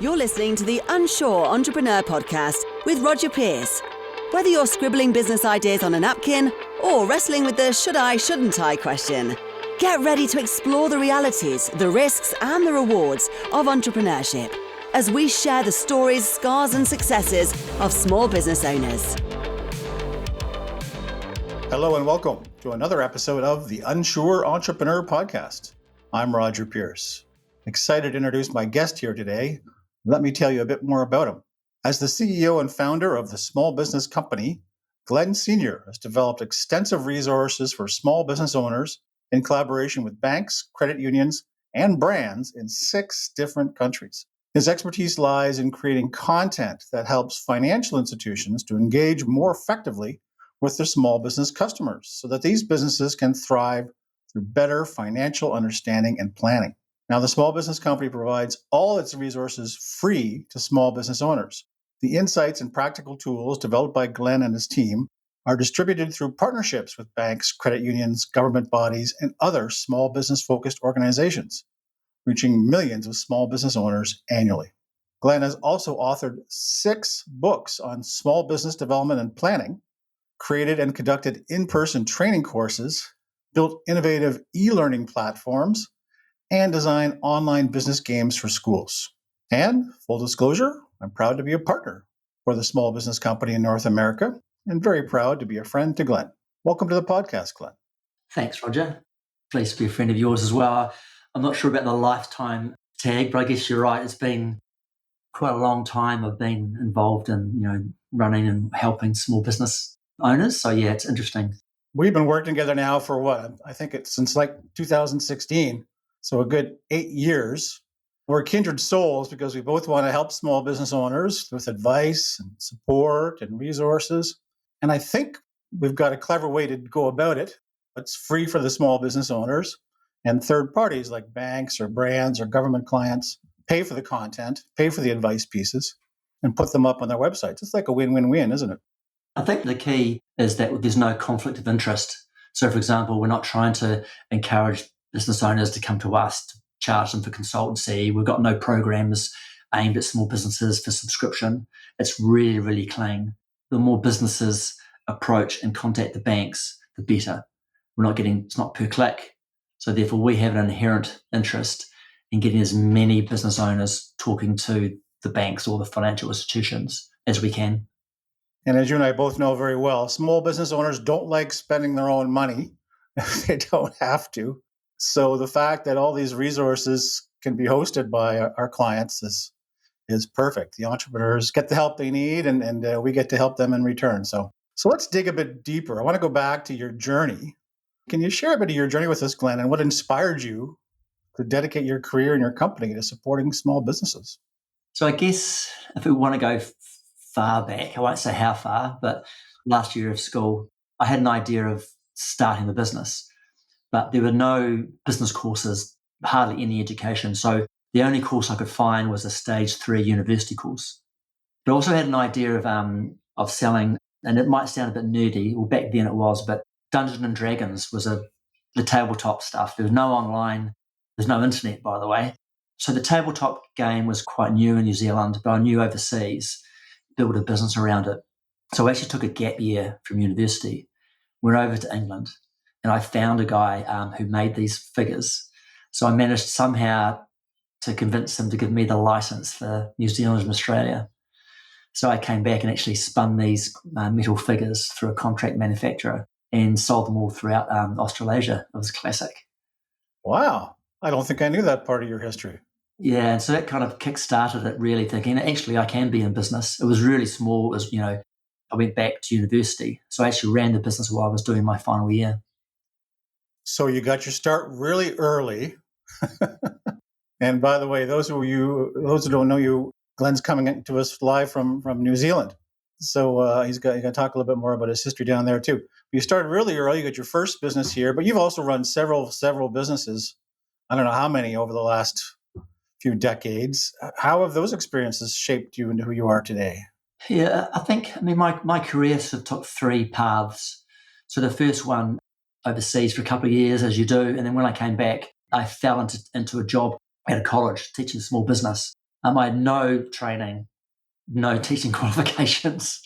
You're listening to the Unsure Entrepreneur Podcast with Roger Pierce. Whether you're scribbling business ideas on a napkin or wrestling with the should I, shouldn't I question, get ready to explore the realities, the risks, and the rewards of entrepreneurship as we share the stories, scars, and successes of small business owners. Hello and welcome to another episode of the Unsure Entrepreneur Podcast. I'm Roger Pierce. Excited to introduce my guest here today. Let me tell you a bit more about him. As the CEO and founder of the small business company, Glen Senior has developed extensive resources for small business owners in collaboration with banks, credit unions, and brands in 6 different countries. His expertise lies in creating content that helps financial institutions to engage more effectively with their small business customers so that these businesses can thrive through better financial understanding and planning. Now, the small business company provides all its resources free to small business owners. The insights and practical tools developed by Glen and his team are distributed through partnerships with banks, credit unions, government bodies, and other small business-focused organizations, reaching millions of small business owners annually. Glen has also authored 6 books on small business development and planning, created and conducted in-person training courses, built innovative e-learning platforms, and designed online business games for schools. And full disclosure, I'm proud to be a partner for the small business company in North America and very proud to be a friend to Glen. Welcome to the podcast, Glen. Thanks, Roger. Pleased to be a friend of yours as well. I'm not sure about the lifetime tag, but I guess you're right. It's been quite a long time I've been involved in, running and helping small business owners. So yeah, it's interesting. We've been working together now for I think it's since 2016. So a good 8 years. We're kindred souls because we both want to help small business owners with advice and support and resources. And I think we've got a clever way to go about it. It's free for the small business owners, and third parties like banks or brands or government clients pay for the content, pay for the advice pieces, and put them up on their websites. It's like a win-win-win, isn't it? I think the key is that there's no conflict of interest. So, for example, we're not trying to encourage business owners to come to us to charge them for consultancy. We've got no programs aimed at small businesses for subscription. It's really, really clean. The more businesses approach and contact the banks, the better. It's not per click. So therefore, we have an inherent interest in getting as many business owners talking to the banks or the financial institutions as we can. And as you and I both know very well, small business owners don't like spending their own money if they don't have to. So the fact that all these resources can be hosted by our clients is perfect. The entrepreneurs get the help they need, and we get to help them in return. So let's dig a bit deeper. I want to go back to your journey. Can you share a bit of your journey with us, Glen, and what inspired you to dedicate your career and your company to supporting small businesses? So I guess if we want to go far back, I won't say how far, but last year of school, I had an idea of starting the business. But there were no business courses, hardly any education. So the only course I could find was a stage 3 university course. But I also had an idea of selling, and it might sound a bit nerdy, well back then it was, but Dungeons and Dragons was the tabletop stuff. There was no online, there's no internet, by the way. So the tabletop game was quite new in New Zealand, but I knew overseas, built a business around it. So I actually took a gap year from university, went over to England, and I found a guy who made these figures. So I managed somehow to convince him to give me the license for New Zealand and Australia. So I came back and actually spun these metal figures through a contract manufacturer and sold them all throughout Australasia. It was classic. Wow. I don't think I knew that part of your history. Yeah, and so that kind of kick-started it, really thinking, actually, I can be in business. It was really small. It was, I went back to university. So I actually ran the business while I was doing my final year. So you got your start really early. And by the way, those who don't know you, Glen's coming to us live from New Zealand. So he's going to talk a little bit more about his history down there too. You started really early. You got your first business here, but you've also run several businesses. I don't know how many over the last few decades. How have those experiences shaped you into who you are today? Yeah, my career sort of took 3 paths. So the first one, overseas for a couple of years, as you do. And then when I came back, I fell into a job at a college teaching small business. I had no training, no teaching qualifications,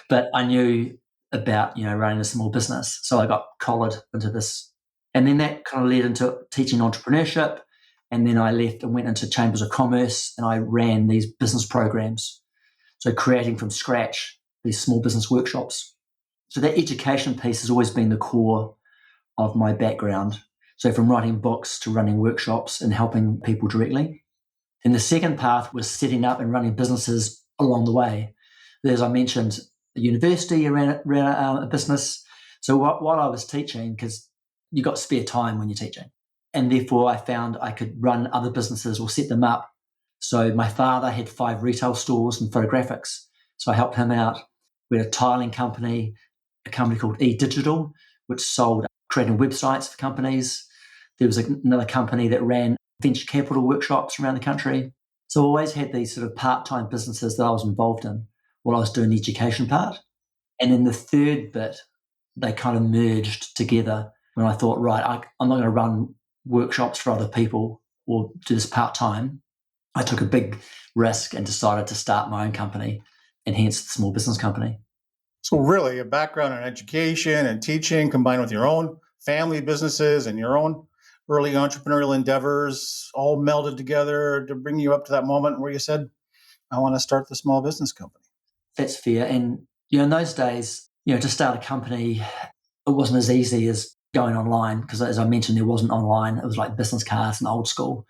but I knew about, running a small business. So I got collared into this. And then that kind of led into teaching entrepreneurship. And then I left and went into chambers of commerce and I ran these business programs. So creating from scratch these small business workshops. So that education piece has always been the core of my background. So from writing books to running workshops and helping people directly. And the second path was setting up and running businesses along the way. As I mentioned, the university ran a business. So while I was teaching, because you got spare time when you're teaching, and therefore I found I could run other businesses or set them up. So my father had 5 retail stores and photographics. So I helped him out. We had a tiling company, a company called eDigital, which sold creating websites for companies. There was another company that ran venture capital workshops around the country. So I always had these sort of part-time businesses that I was involved in while I was doing the education part. And then the third bit, they kind of merged together when I thought, right, I'm not going to run workshops for other people or do this part-time. I took a big risk and decided to start my own company, and hence the small business company. So really a background in education and teaching combined with your own family businesses and your own early entrepreneurial endeavors all melded together to bring you up to that moment where you said, I want to start the small business company. That's fair. And, in those days, to start a company, it wasn't as easy as going online because, as I mentioned, there wasn't online. It was like business cards and old school.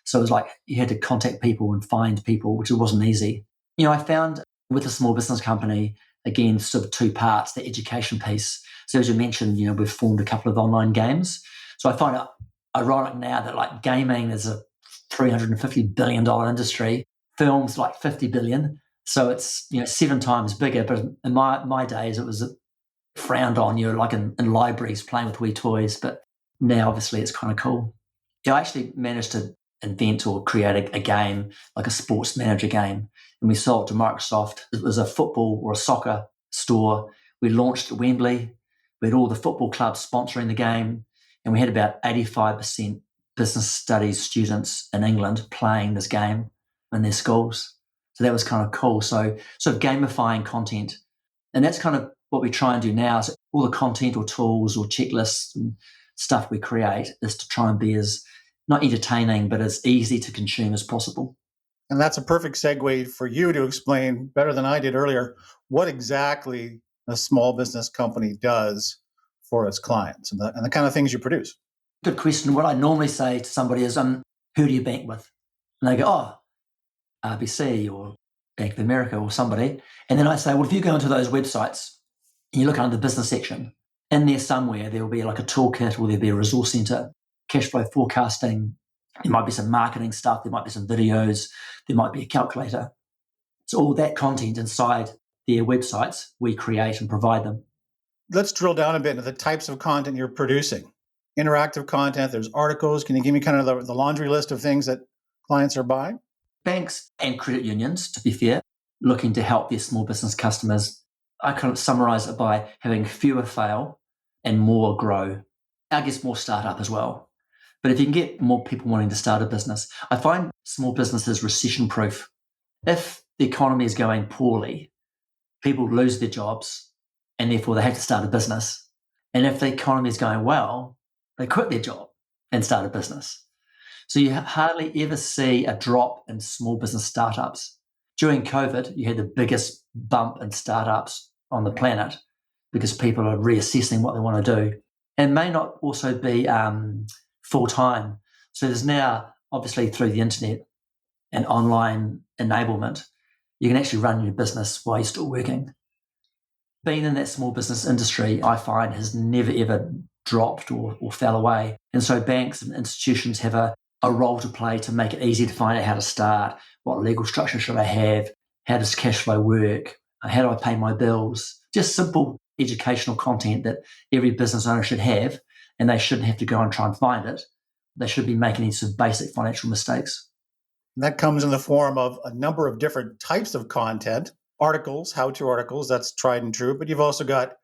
So it was like you had to contact people and find people, which wasn't easy. I found with a small business company, again, sort of 2 parts, the education piece. So as you mentioned, we've formed a couple of online games. So I find it ironic now that like gaming is a $350 billion industry, films like 50 billion. So it's 7 times bigger. But in my days, it was frowned on. You're like in libraries playing with wee toys. But now, obviously, it's kind of cool. I actually managed to invent or create a game, like a sports manager game, and we sold it to Microsoft. It was a football or a soccer store. We launched at Wembley. We had all the football clubs sponsoring the game, and we had about 85% business studies students in England playing this game in their schools. So that was kind of cool. So sort of gamifying content. And that's kind of what we try and do now. So all the content or tools or checklists and stuff we create is to try and be as not entertaining, but as easy to consume as possible. And that's a perfect segue for you to explain better than I did earlier what exactly a small business company does for its clients and the kind of things you produce. Good question. What I normally say to somebody is, who do you bank with? And they go, RBC or Bank of America or somebody. And then I say, well, if you go into those websites and you look under the business section, in there somewhere, there will be like a toolkit or there'll be a resource center, cash flow forecasting. There might be some marketing stuff. There might be some videos. There might be a calculator. So all that content inside their websites, we create and provide them. Let's drill down a bit into the types of content you're producing. Interactive content, there's articles. Can you give me kind of the laundry list of things that clients are buying? Banks and credit unions, to be fair, looking to help their small business customers. I kind of summarize it by having fewer fail and more grow. I guess more startup as well. But if you can get more people wanting to start a business, I find small businesses recession proof. If the economy is going poorly, people lose their jobs and therefore they have to start a business. And if the economy is going well, they quit their job and start a business. So you hardly ever see a drop in small business startups. During COVID, you had the biggest bump in startups on the planet because people are reassessing what they want to do. And may not also be full-time. So there's now, obviously through the internet and online enablement, you can actually run your business while you're still working. Being in that small business industry, I find, has never, ever dropped or fell away. And so banks and institutions have a role to play to make it easy to find out how to start, what legal structure should I have, how does cash flow work, how do I pay my bills, just simple educational content that every business owner should have, and they shouldn't have to go and try and find it. They should be making these basic financial mistakes. That comes in the form of a number of different types of content, articles, how-to articles, that's tried and true, but you've also got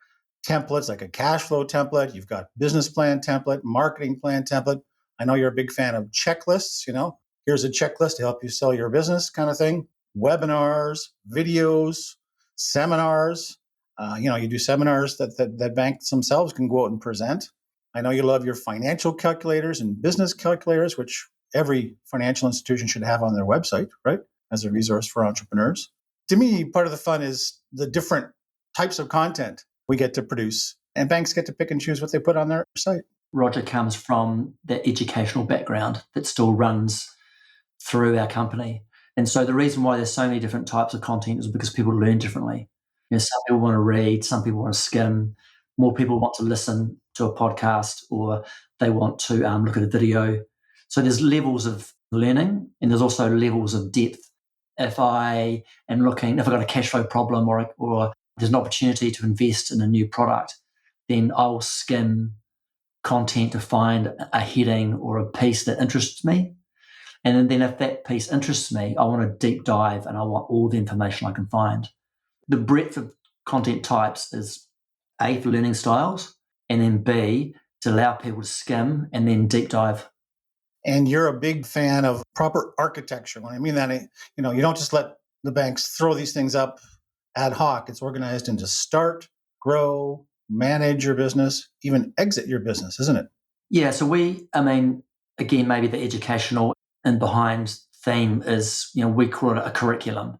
templates like a cash flow template, you've got business plan template, marketing plan template. I know you're a big fan of checklists, here's a checklist to help you sell your business kind of thing. Webinars, videos, seminars. You do seminars that banks themselves can go out and present. I know you love your financial calculators and business calculators, which every financial institution should have on their website, right? As a resource for entrepreneurs. To me, part of the fun is the different types of content we get to produce, and banks get to pick and choose what they put on their site. Roger comes from that educational background that still runs through our company. And so the reason why there's so many different types of content is because people learn differently. Some people want to read, some people want to skim, more people want to listen to a podcast, or they want to look at a video. So there's levels of learning, and there's also levels of depth. If I've got a cash flow problem or there's an opportunity to invest in a new product, then I'll skim content to find a heading or a piece that interests me. And then if that piece interests me, I want to deep dive and I want all the information I can find. The breadth of content types is A, for learning styles, and then B, to allow people to skim and then deep dive. And you're a big fan of proper architecture. When I mean that, you don't just let the banks throw these things up ad hoc. It's organized into start, grow, manage your business, even exit your business, isn't it? Yeah. So again, maybe the educational and behind theme is, we call it a curriculum.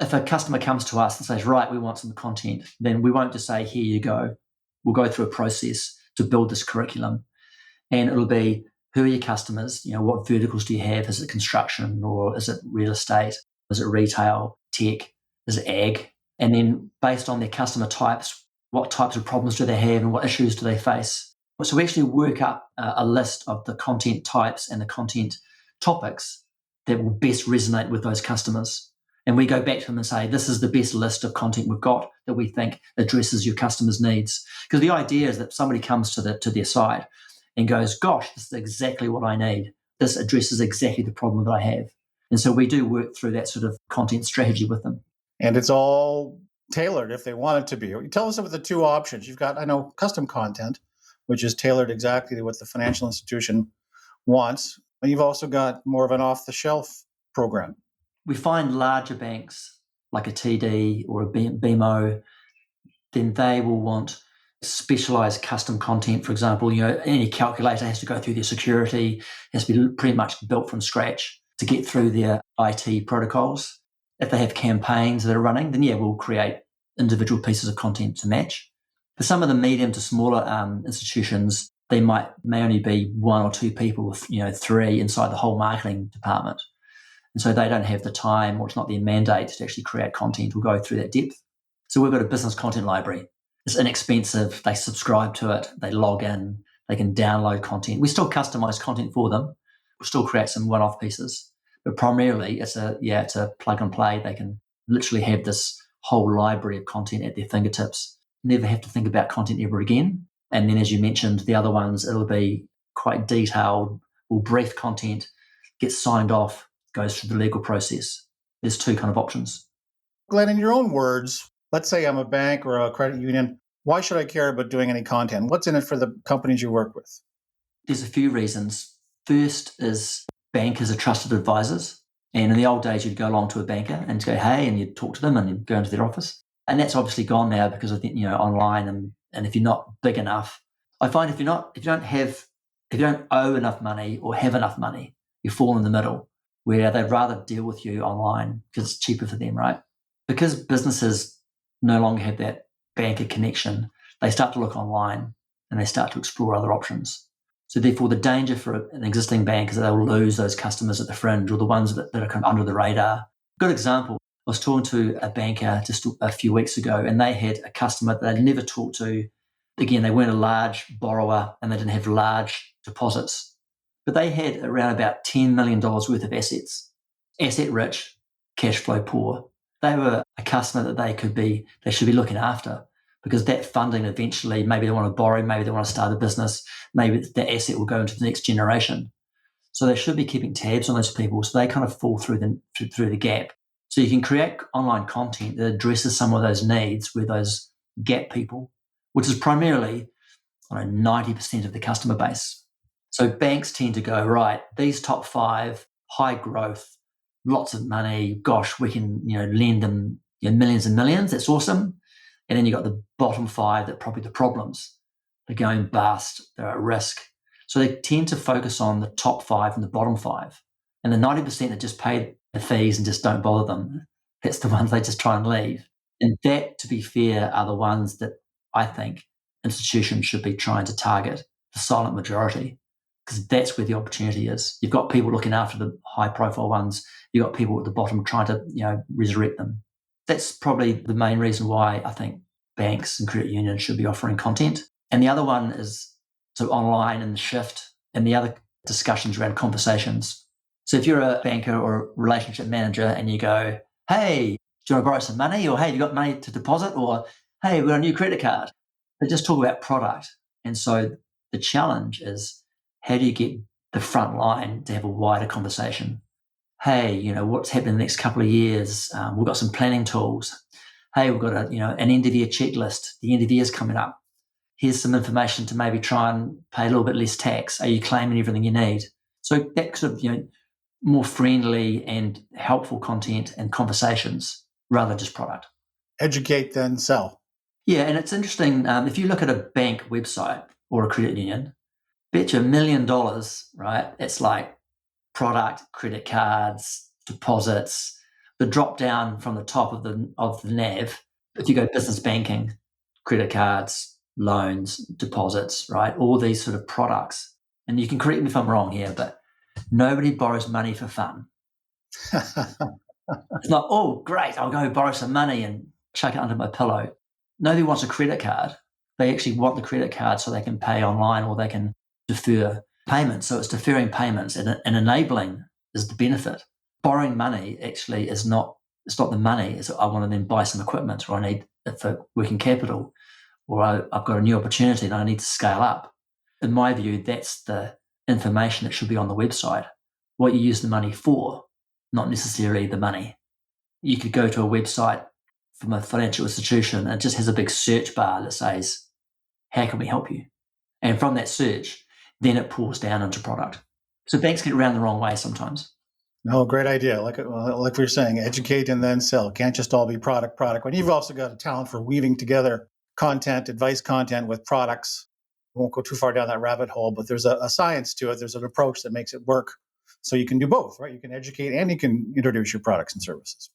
If a customer comes to us and says, right, we want some content, then we won't just say, here you go. We'll go through a process to build this curriculum. And it'll be, who are your customers? What verticals do you have? Is it construction, or is it real estate? Is it retail, tech? Is it ag? And then based on their customer types, what types of problems do they have and what issues do they face? So we actually work up a list of the content types and the content topics that will best resonate with those customers. And we go back to them and say, this is the best list of content we've got that we think addresses your customers' needs. Because the idea is that somebody comes to their site and goes, gosh, this is exactly what I need. This addresses exactly the problem that I have. And so we do work through that sort of content strategy with them. And it's all tailored if they want it to be. Tell us about the two options. You've got, custom content, which is tailored exactly to what the financial institution wants. And you've also got more of an off-the-shelf program. We find larger banks like a TD or a BMO, then they will want specialized custom content. For example, any calculator has to go through their security, has to be pretty much built from scratch to get through their IT protocols. If they have campaigns that are running, then we'll create individual pieces of content to match. For some of the medium to smaller institutions, they may only be one or two people with, 3 inside the whole marketing department. And so they don't have the time, or it's not their mandate to actually create content or go through that depth. So we've got a business content library. It's inexpensive. They subscribe to it. They log in. They can download content. We still customize content for them. We still create some one-off pieces. But primarily, it's a plug and play. They can literally have this whole library of content at their fingertips. Never have to think about content ever again. And then, as you mentioned, the other ones, it'll be quite detailed or brief content, gets signed off, goes through the legal process. There's two kind of options. Glenn, in your own words, let's say I'm a bank or a credit union. Why should I care about doing any content? What's in it for the companies you work with? There's a few reasons. First is bankers are trusted advisors. And in the old days, you'd go along to a banker and go, hey, and you'd talk to them and you'd go into their office. And that's obviously gone now because of online. And if you're not big enough, I find if you don't owe enough money or have enough money, you fall in the middle where they'd rather deal with you online because it's cheaper for them, right? Because businesses no longer have that banker connection, they start to look online and they start to explore other options. So therefore, the danger for an existing bank is that they'll lose those customers at the fringe or the ones that are kind of under the radar. Good example, I was talking to a banker just a few weeks ago and they had a customer that they'd never talked to. Again, they weren't a large borrower and they didn't have large deposits, but they had around about $10 million worth of assets. Asset rich, cash flow poor. They were a customer that they should be looking after because that funding eventually, maybe they want to borrow, maybe they want to start a business, maybe the asset will go into the next generation. So they should be keeping tabs on those people so they kind of fall through the gap. So you can create online content that addresses some of those needs with those gap people, which is primarily 90% of the customer base. So banks tend to go, right, these top 5 high growth, lots of money. Gosh, we can lend them millions and millions. That's awesome. And then you got the bottom 5 that probably the problems. They're going bust. They're at risk. So they tend to focus on the top 5 and the bottom 5. And the 90% that just pay the fees and just don't bother them, that's the ones they just try and leave. And that, to be fair, are the ones that I think institutions should be trying to target, the silent majority, because that's where the opportunity is. You've got people looking after the high-profile ones. You've got people at the bottom trying to resurrect them. That's probably the main reason why I think banks and credit unions should be offering content. And the other one is online and the shift, and the other discussions around conversations. So if you're a banker or a relationship manager and you go, hey, do you want to borrow some money? Or hey, have you got money to deposit? Or hey, we've got a new credit card. They just talk about product. And so the challenge is, how do you get the front line to have a wider conversation? Hey, what's happening in the next couple of years? We've got some planning tools. Hey, we've got an end of year checklist. The end of the year is coming up. Here's some information to maybe try and pay a little bit less tax. Are you claiming everything you need? So that sort of, more friendly and helpful content and conversations rather than just product. Educate, then sell. Yeah, and it's interesting. If you look at a bank website or a credit union, bet you $1 million, right? It's like product, credit cards, deposits. The drop down from the top of the nav. If you go business banking, credit cards, loans, deposits, right? All these sort of products. And you can correct me if I'm wrong here, but nobody borrows money for fun. It's not, oh, great, I'll go borrow some money and chuck it under my pillow. Nobody wants a credit card. They actually want the credit card so they can pay online or they can defer payments. So it's deferring payments and enabling is the benefit. Borrowing money actually is not, it's not the money. It's I want to then buy some equipment, or I need it for working capital, or I've got a new opportunity and I need to scale up. In my view, that's the information that should be on the website. What you use the money for, not necessarily the money. You could go to a website from a financial institution and it just has a big search bar that says, how can we help you? And from that search, then it pulls down into product. So banks get around the wrong way sometimes. No, great idea. Like we were saying, educate and then sell. It can't just all be product. When you've also got a talent for weaving together content, advice content with products. I won't go too far down that rabbit hole, but there's a science to it. There's an approach that makes it work. So you can do both, right? You can educate and you can introduce your products and services.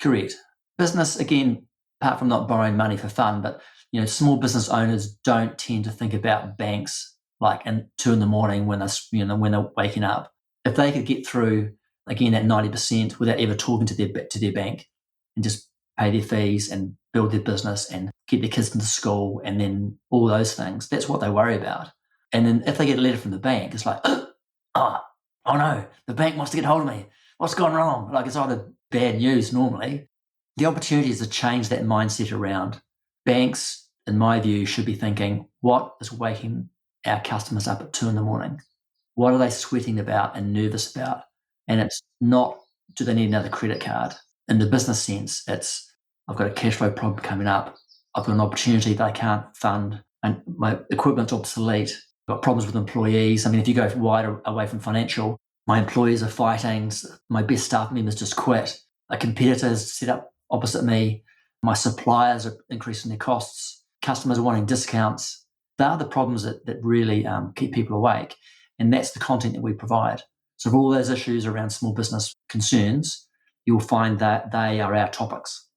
Correct. Business, again, apart from not borrowing money for fun, but small business owners don't tend to think about banks like at 2 a.m. when they're waking up. If they could get through again at 90% without ever talking to their bank and just pay their fees and build their business and get their kids into school and then all those things, that's what they worry about. And then if they get a letter from the bank, it's like, oh no, the bank wants to get hold of me. What's gone wrong? Like, it's either bad news normally. The opportunity is to change that mindset around. Banks, in my view, should be thinking, what is waking our customers up at 2 a.m? What are they sweating about and nervous about? And it's not, do they need another credit card? In the business sense, it's, I've got a cash flow problem coming up. I've got an opportunity that I can't fund and my equipment's obsolete. I've got problems with employees. I mean, if you go wider away from financial, my employees are fighting. My best staff members just quit. A competitor's set up opposite me. My suppliers are increasing their costs. Customers are wanting discounts. They are the problems that really keep people awake. And that's the content that we provide. So for all those issues around small business concerns, you'll find that they are our topics.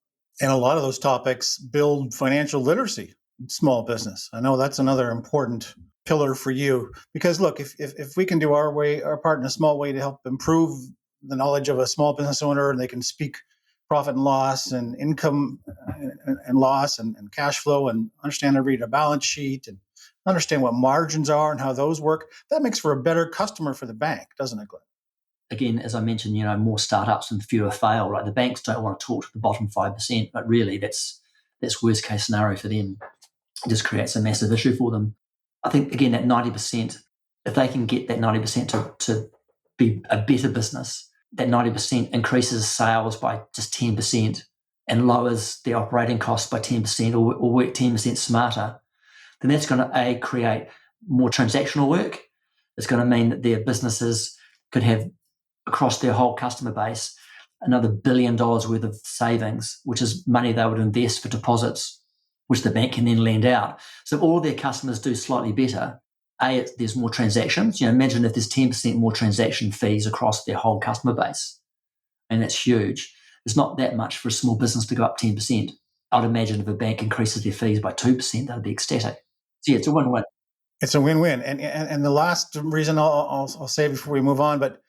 And a lot of those topics build financial literacy in small business. I know that's another important pillar for you, because look, if we can do our part in a small way to help improve the knowledge of a small business owner, and they can speak profit and loss and income and loss and cash flow and understand how to read a balance sheet and understand what margins are and how those work, that makes for a better customer for the bank, doesn't it, Glenn? Again, as I mentioned, more startups and fewer fail. Like, the banks don't want to talk to the bottom 5%, but really that's worst case scenario for them. It just creates a massive issue for them. I think, again, that 90%, if they can get that 90% to be a better business, that 90% increases sales by just 10% and lowers the operating costs by 10% or work 10% smarter, then that's going to create more transactional work. It's going to mean that their businesses could have across their whole customer base another $1 billion worth of savings, which is money they would invest for deposits, which the bank can then lend out. So if all their customers do slightly better, there's more transactions. Imagine if there's 10% more transaction fees across their whole customer base, and that's huge. It's not that much for a small business to go up 10%. I'd imagine if a bank increases their fees by 2%, they'd be ecstatic. So yeah, it's a win-win. It's a win-win. And the last reason I'll say before we move on, but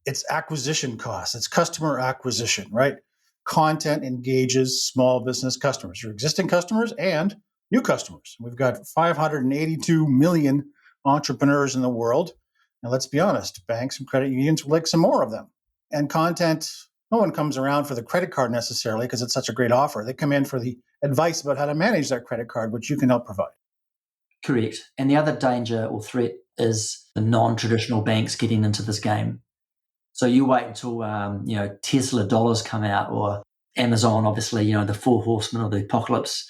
it's acquisition costs. It's customer acquisition, right? Content engages small business customers, your existing customers and new customers. We've got 582 million entrepreneurs in the world. And let's be honest, banks and credit unions would like some more of them. And content, no one comes around for the credit card necessarily because it's such a great offer. They come in for the advice about how to manage that credit card, which you can help provide. Correct. And the other danger or threat is the non-traditional banks getting into this game. So you wait until Tesla dollars come out, or Amazon, obviously, the four horsemen of the apocalypse,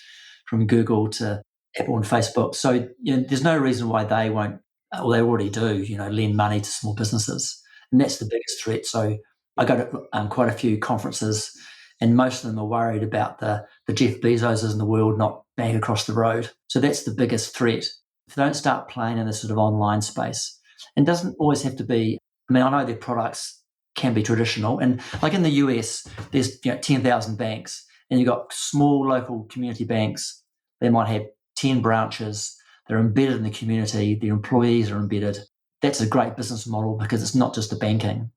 from Google to Apple and Facebook. So there's no reason why they won't, well, they already do, lend money to small businesses, and that's the biggest threat. So I go to quite a few conferences, and most of them are worried about the Jeff Bezoses in the world not back across the road. So that's the biggest threat. If they don't start playing in this sort of online space, and doesn't always have to be. I mean, I know their products can be traditional, and like in the US, there's 10,000 banks, and you've got small local community banks. They might have 10 branches. They're embedded in the community. The employees are embedded. That's a great business model because it's not just the banking,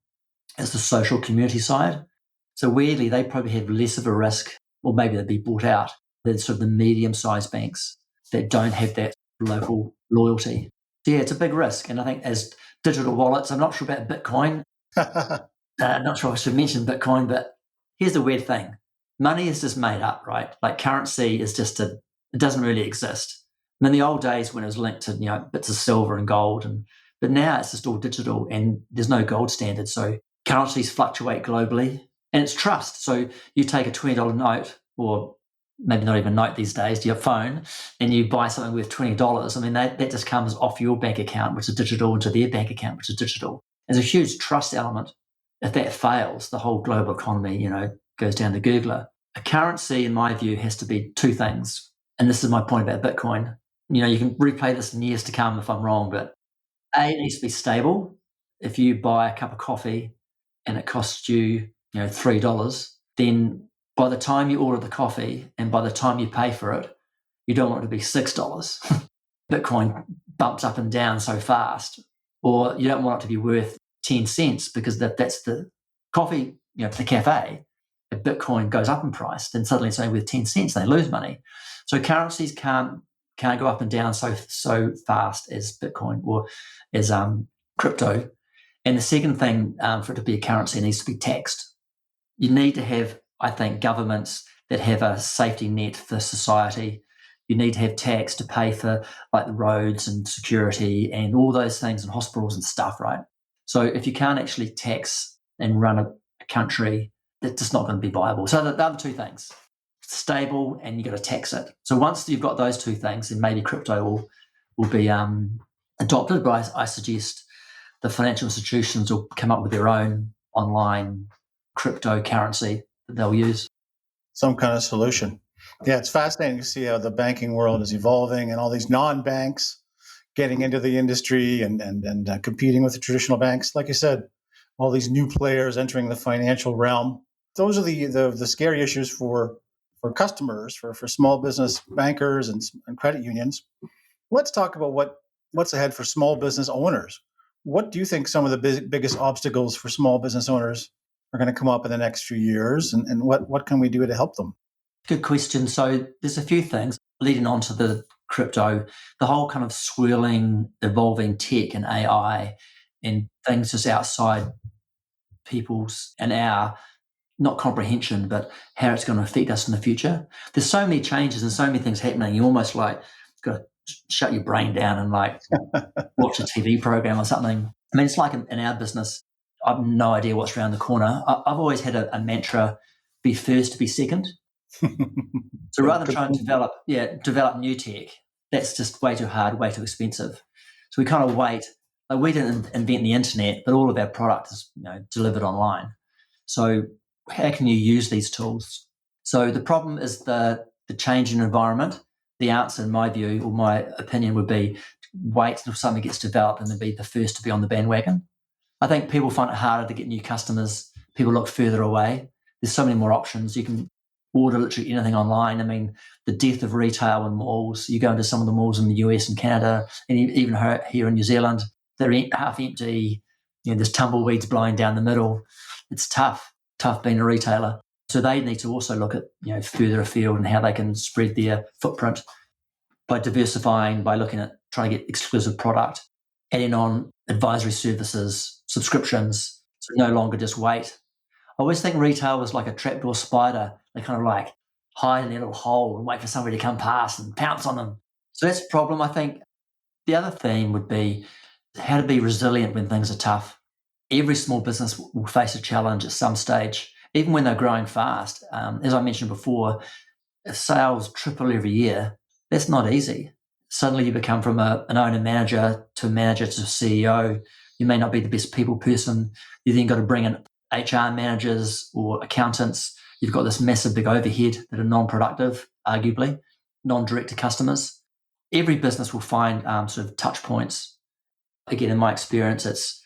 it's the social community side. So weirdly, they probably have less of a risk, or maybe they'd be bought out, than sort of the medium-sized banks that don't have that local loyalty. So yeah, it's a big risk. And I think as digital wallets, I'm not sure about Bitcoin. Not sure I should mention Bitcoin, but here's the weird thing. Money is just made up, right? Like currency is just it doesn't really exist. I mean, the old days when it was linked to, bits of silver and gold, but now it's just all digital and there's no gold standard. So currencies fluctuate globally and it's trust. So you take a $20 note, or maybe not even a note these days, to your phone, and you buy something worth $20. I mean, that just comes off your bank account, which is digital, into their bank account, which is digital. There's a huge trust element. If that fails, the whole global economy, goes down the googler. A currency, in my view, has to be two things. And this is my point about Bitcoin. You can replay this in years to come if I'm wrong, but A, it needs to be stable. If you buy a cup of coffee and it costs you, $3, then by the time you order the coffee and by the time you pay for it, you don't want it to be $6. Bitcoin bumps up and down so fast. Or you don't want it to be worth 10 cents because that's the coffee, for the cafe. If Bitcoin goes up in price, then suddenly it's only worth 10 cents. They lose money. So currencies can't go up and down so fast as Bitcoin or as crypto. And the second thing, for it to be a currency, it needs to be taxed. You need to have, I think, governments that have a safety net for society. You need to have tax to pay for like the roads and security and all those things and hospitals and stuff, right? So if you can't actually tax and run a country, that's just not going to be viable. So the other two things, stable and you got to tax it. So once you've got those two things, then maybe crypto will be adopted. But I suggest the financial institutions will come up with their own online cryptocurrency that they'll use. Some kind of solution. Yeah, it's fascinating to see how the banking world is evolving and all these non-banks getting into the industry and competing with the traditional banks. Like you said, all these new players entering the financial realm. Those are the scary issues for customers, for small business bankers and credit unions. Let's talk about what's ahead for small business owners. What do you think some of the biggest obstacles for small business owners are going to come up in the next few years, and what can we do to help them? Good question. So there's a few things leading on to the crypto, the whole kind of swirling, evolving tech and AI and things just outside people's and our not comprehension, but how it's going to affect us in the future. There's so many changes and so many things happening. You almost like got to shut your brain down and like watch a TV program or something. I mean, it's like in our business, I have no idea what's around the corner. I've always had a mantra: be first to be second. So rather than trying to develop new tech, that's just way too hard, way too expensive. So we kind of wait Like, we didn't invent the internet, but all of our product is delivered online. So how can you use these tools? So the problem is the change in environment. The answer, in my view, or my opinion, would be wait until something gets developed and then be the first to be on the bandwagon. I think people find it harder to get new customers. People look further away. There's so many more options. You can order literally anything online. I mean, the death of retail in malls. You go into some of the malls in the US and Canada, and even here in New Zealand, they're half empty. There's tumbleweeds blowing down the middle. It's tough being a retailer. So they need to also look at further afield and how they can spread their footprint by diversifying, by looking at trying to get exclusive product, adding on advisory services, subscriptions. So no longer just wait. I always think retail was like a trapdoor spider. They kind of like hide in their little hole and wait for somebody to come past and pounce on them. So that's a problem. I think the other theme would be how to be resilient when things are tough. Every small business will face a challenge at some stage, even when they're growing fast. As I mentioned before, if sales triple every year, that's not easy. Suddenly you become from an owner-manager to CEO. You may not be the best people person. You then got to bring in HR managers or accountants. You've got this massive big overhead that are non-productive, arguably, non-direct to customers. Every business will find sort of touch points. Again, in my experience, it's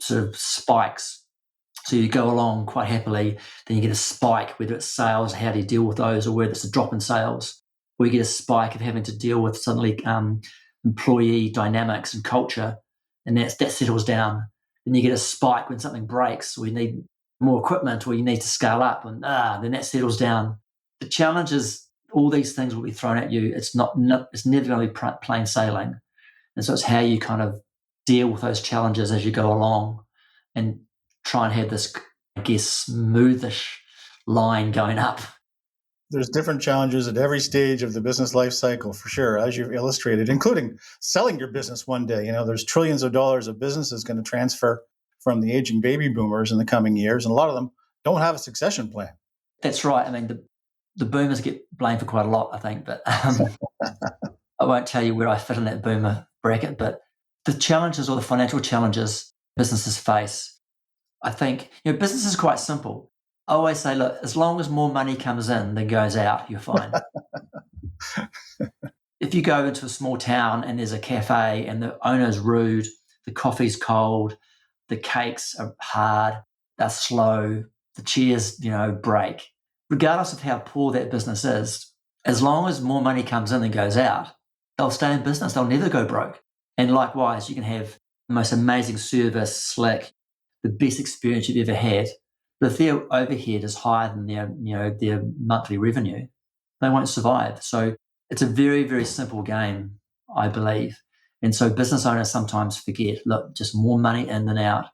sort of spikes. So you go along quite happily, then you get a spike, whether it's sales, how do you deal with those, or whether it's a drop in sales, or you get a spike of having to deal with suddenly employee dynamics and culture, and that settles down. Then you get a spike when something breaks, or you need more equipment, or you need to scale up, and then that settles down. The challenge is all these things will be thrown at you. It's never going to be plain sailing, and so it's how you kind of deal with those challenges as you go along, and try and have this, I guess, smoothish line going up. There's different challenges at every stage of the business life cycle, for sure, as you've illustrated, including selling your business one day. There's trillions of dollars of businesses going to transfer from the aging baby boomers in the coming years, and a lot of them don't have a succession plan. That's right. I mean, the boomers get blamed for quite a lot, I think, but I won't tell you where I fit in that boomer bracket. But the challenges, or the financial challenges businesses face, I think, business is quite simple. I always say, look, as long as more money comes in than goes out, you're fine. If you go into a small town and there's a cafe and the owner's rude, the coffee's cold, the cakes are hard, they're slow, the chairs, break, regardless of how poor that business is, as long as more money comes in than goes out, they'll stay in business. They'll never go broke. And likewise, you can have the most amazing service, slick, the best experience you've ever had. But if their overhead is higher than their monthly revenue, they won't survive. So it's a very, very simple game, I believe. And so business owners sometimes forget, look, just more money in than out.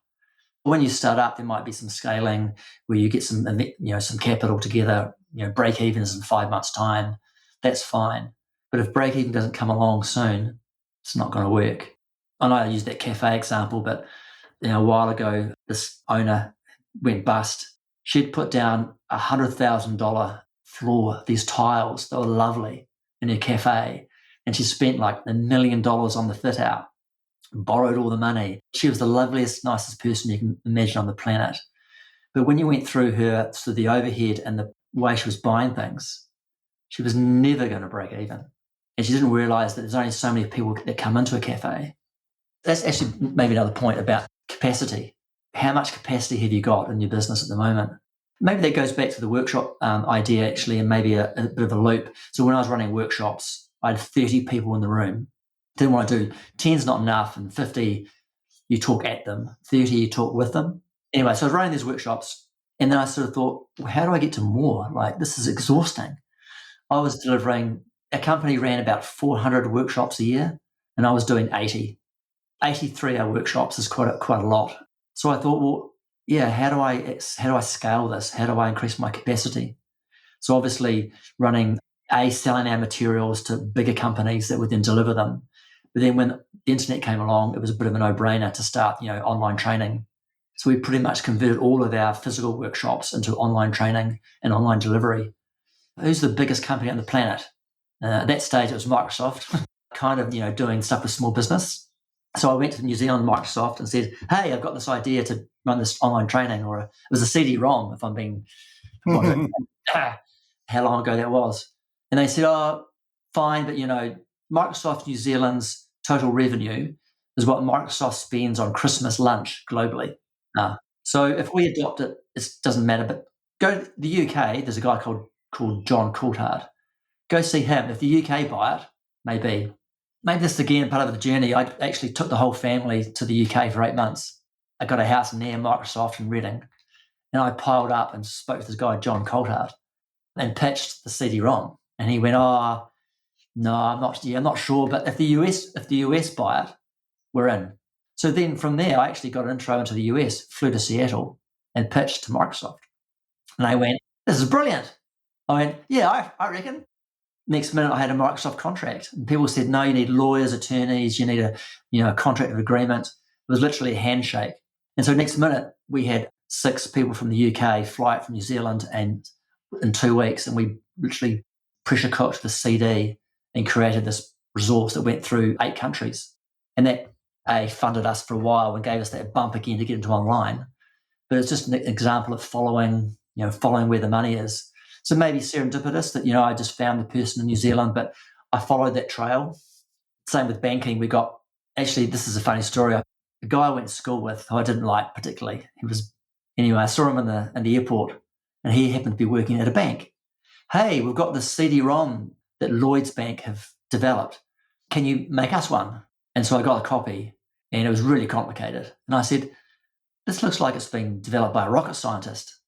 When you start up, there might be some scaling where you get some capital together, break even is in 5 months' time. That's fine. But if break even doesn't come along soon, it's not going to work. I know I used that cafe example, but a while ago, this owner went bust. She'd put down $100,000 floor, these tiles that were lovely in her cafe, and she spent like $1 million on the fit out, borrowed all the money. She was the loveliest, nicest person you can imagine on the planet. But when you went through the overhead and the way she was buying things, she was never going to break even. And she didn't realize that there's only so many people that come into a cafe. That's actually maybe another point about capacity. How much capacity have you got in your business at the moment? Maybe that goes back to the workshop idea, actually, and maybe a bit of a loop. So when I was running workshops, I had 30 people in the room. Didn't want to do 10's not enough, and 50, you talk at them. 30, you talk with them. Anyway, so I was running these workshops, and then I sort of thought, well, how do I get to more? Like, this is exhausting. I was delivering, a company ran about 400 workshops a year, and I was doing 80. 83-hour workshops is quite a lot. So I thought, well, yeah, how do I scale this? How do I increase my capacity? So obviously selling our materials to bigger companies that would then deliver them. But then when the internet came along, it was a bit of a no-brainer to start, online training. So we pretty much converted all of our physical workshops into online training and online delivery. Who's the biggest company on the planet? At that stage, it was Microsoft, kind of, doing stuff with small business. So I went to New Zealand Microsoft and said, hey, I've got this idea to run this online training, or it was a CD-ROM, if I'm being how long ago that was. And they said, oh, fine, but Microsoft New Zealand's total revenue is what Microsoft spends on Christmas lunch globally. So if we adopt it, it doesn't matter. But go to the UK, there's a guy called John Coulthard. Go see him. If the UK buy it, maybe this is again part of the journey. I actually took the whole family to the UK for 8 months. I got a house near Microsoft in Reading, and I piled up and spoke with this guy, John Coulthard, and pitched the CD-ROM. And he went, oh, no, I'm not sure. But if the US buy it, we're in. So then from there, I actually got an intro into the US, flew to Seattle and pitched to Microsoft. And I went, this is brilliant. I went, yeah, I reckon. Next minute, I had a Microsoft contract. And people said, no, you need lawyers, attorneys, you need a contract of agreement. It was literally a handshake. And so next minute, we had 6 people from the UK fly out from New Zealand and in 2 weeks, and we literally pressure cooked the CD and created this resource that went through 8 countries. And that funded us for a while and gave us that bump again to get into online. But it's just an example of following where the money is. So maybe serendipitous that, I just found the person in New Zealand, but I followed that trail. Same with banking. Actually, this is a funny story. A guy I went to school with who I didn't like particularly. I saw him in the airport, and he happened to be working at a bank. Hey, we've got this CD-ROM that Lloyds Bank have developed. Can you make us one? And so I got a copy, and it was really complicated. And I said, this looks like it's been developed by a rocket scientist.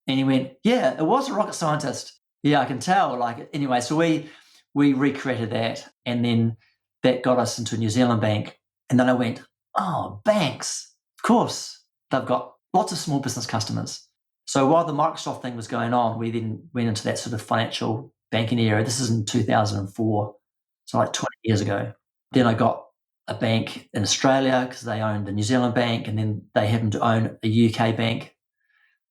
And he went, yeah, it was a rocket scientist. Yeah, I can tell. Anyway, so we recreated that, and then that got us into a New Zealand bank. And then I went, oh, banks, of course, they've got lots of small business customers. So while the Microsoft thing was going on, we then went into that sort of financial banking area. This is in 2004, so like 20 years ago. Then I got a bank in Australia because they owned the New Zealand bank, and then they happened to own a UK bank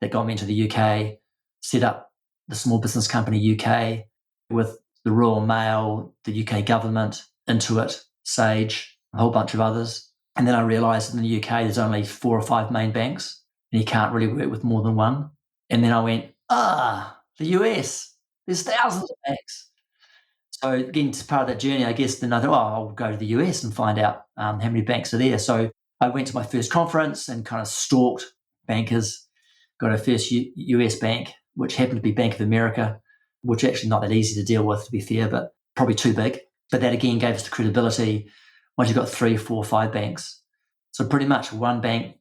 that got me into the UK, set up the small business company UK with the Royal Mail, the UK government, Intuit, Sage, a whole bunch of others. And then I realised in the UK there's only 4 or 5 main banks, and you can't really work with more than one. And then I went, the US, there's thousands of banks. So again, as part of that journey, I guess then I thought, I'll go to the US and find out how many banks are there. So I went to my first conference and kind of stalked bankers, got a first US bank, which happened to be Bank of America, which actually not that easy to deal with, to be fair, but probably too big. But that again gave us the credibility once you've got 3, 4, 5 banks. So pretty much one bank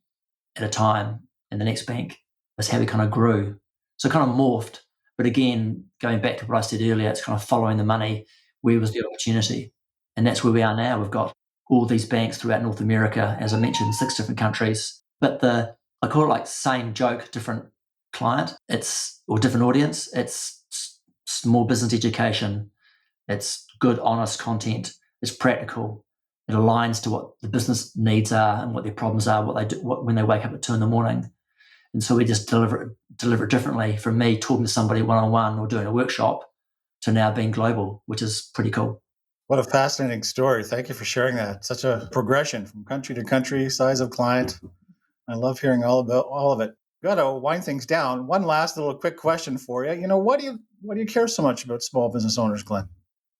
at a time, and the next bank is how we kind of grew. So kind of morphed. But again, going back to what I said earlier, it's kind of following the money. Where was the opportunity? And that's where we are now. We've got all these banks throughout North America, as I mentioned, 6 different countries. But I call it like same joke, different client. Or different audience. It's small business education. It's good, honest content. It's practical. It aligns to what the business needs are and what their problems are, what they do when they wake up at 2 a.m. And so we just deliver it differently, from me talking to somebody one-on-one or doing a workshop to now being global, which is pretty cool. What a fascinating story. Thank you for sharing that. Such a progression from country to country, size of client. I love hearing all of it. Got to wind things down. One last little quick question for you. What do you care so much about small business owners, Glenn?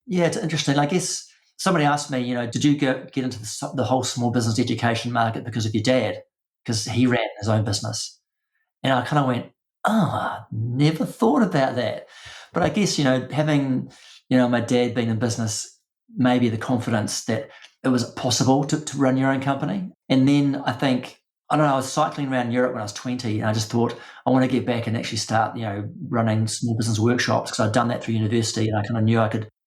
Yeah, it's interesting. I guess somebody asked me, did you get into the whole small business education market because of your dad? Because he ran his own business. And I kind of went, never thought about that. But I guess, having, my dad being in business, maybe the confidence that it was possible to run your own company. And then I think, I was cycling around Europe when I was 20, and I just thought, I want to get back and actually start, running small business workshops, because I'd done that through university, and I kind of knew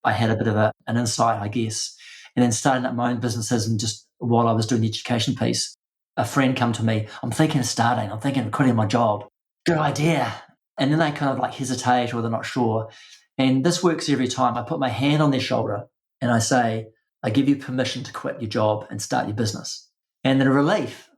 I had a bit of an insight, I guess. And then starting up my own businesses, and just while I was doing the education piece, a friend come to me, I'm thinking of quitting my job. Good idea. And then they kind of like hesitate, or they're not sure. And this works every time. I put my hand on their shoulder and I say, I give you permission to quit your job and start your business. And then a relief.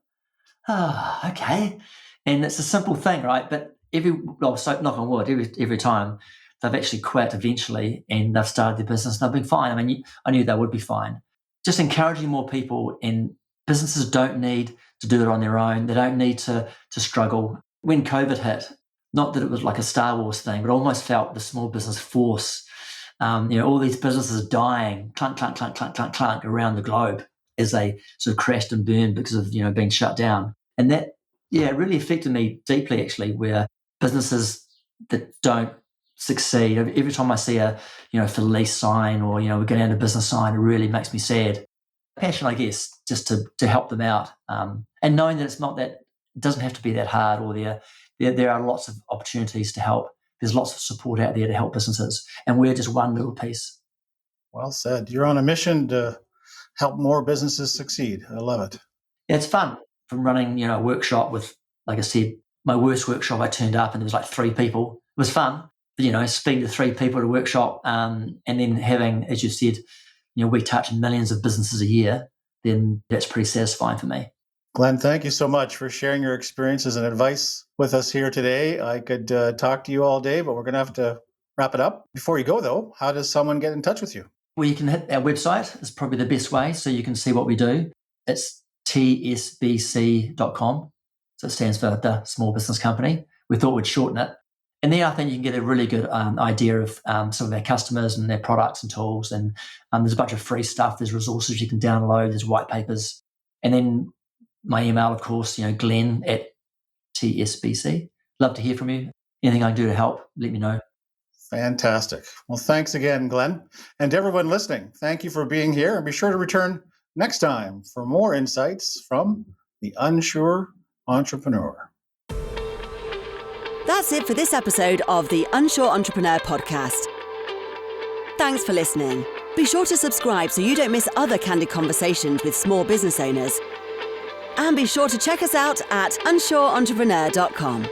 Okay. And it's a simple thing, right? But so knock on wood, every time they've actually quit eventually and they've started their business and they've been fine. I mean, I knew they would be fine. Just encouraging more people and Businesses don't need to do it on their own. They don't need to struggle. When COVID hit, not that it was like a Star Wars thing, but I almost felt the small business force. All these businesses dying, clunk, clunk, clunk, clunk, clunk, clunk around the globe as they sort of crashed and burned because of being shut down. And that, it really affected me deeply, actually, where businesses that don't succeed, every time I see a for lease sign or we're going out of business sign, it really makes me sad. Passion, I guess, just to help them out, and knowing that it's not that, it doesn't have to be that hard, or there are lots of opportunities to help. There's lots of support out there to help businesses, and we're just one little piece. Well said. You're on a mission to help more businesses succeed. I love it. Yeah, it's fun. From running a workshop with, like I said, my worst workshop, I turned up and there was like 3 people. It was fun, but, speaking to 3 people at a workshop, and then having, as you said, we touch millions of businesses a year, then that's pretty satisfying for me. Glen, thank you so much for sharing your experiences and advice with us here today. I could talk to you all day, but we're going to have to wrap it up. Before you go, though, how does someone get in touch with you? Well, you can hit our website. It's probably the best way, so you can see what we do. It's tsbc.com. So it stands for the Small Business Company. We thought we'd shorten it. And there I think you can get a really good idea of some of our customers and their products and tools. And there's a bunch of free stuff. There's resources you can download. There's white papers. And then my email, of course, Glen@tsbc. Love to hear from you. Anything I can do to help, let me know. Fantastic. Well, thanks again, Glen. And to everyone listening, thank you for being here. And be sure to return next time for more insights from the Unsure Entrepreneur. That's it for this episode of the Unsure Entrepreneur podcast. Thanks for listening. Be sure to subscribe so you don't miss other candid conversations with small business owners. And be sure to check us out at unsureentrepreneur.com.